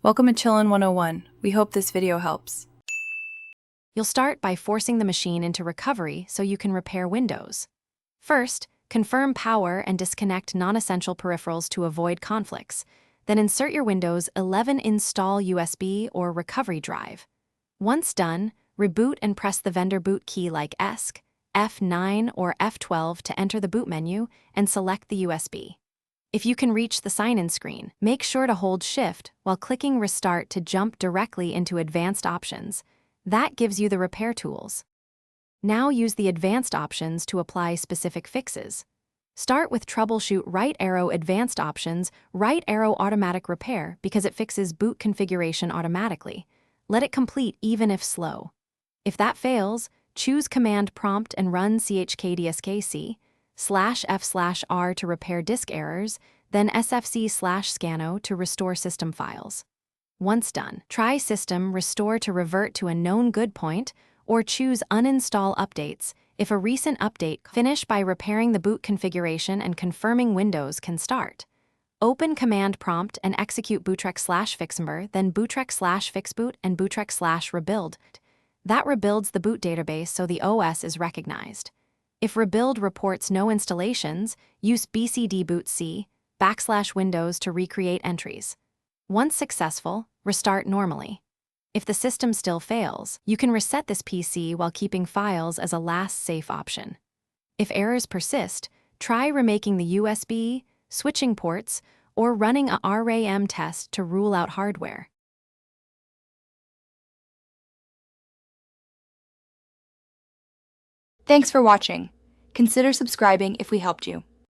Welcome to Chillin' 101. We hope this video helps. You'll start by forcing the machine into recovery so you can repair Windows. First, confirm power and disconnect non-essential peripherals to avoid conflicts. Then insert your Windows 11 install USB or recovery drive. Once done, reboot and press the vendor boot key like ESC, F9 or F12 to enter the boot menu and select the USB. If you can reach the sign-in screen, make sure to hold Shift while clicking Restart to jump directly into Advanced Options. That gives you the repair tools. Now use the Advanced options to apply specific fixes. Start with Troubleshoot Right Arrow Advanced Options, Right Arrow Automatic Repair because it fixes boot configuration automatically. Let it complete even if slow. If that fails, choose Command Prompt and run chkdskc /F/R to repair disk errors, then sfc/scano to restore system files. Once done, try System Restore to revert to a known good point, or choose Uninstall Updates if a recent update. Finish by repairing the boot configuration and confirming Windows can start. Open Command Prompt and execute bootrec/fixmber, then bootrec/fixboot and bootrec/rebuild. That rebuilds the boot database so the OS is recognized. If rebuild reports no installations, use bcdbootc \Windows to recreate entries. Once successful, restart normally. If the system still fails, you can reset this PC while keeping files as a last safe option. If errors persist, try remaking the USB, switching ports, or running a RAM test to rule out hardware. Thanks for watching. Consider subscribing if we helped you.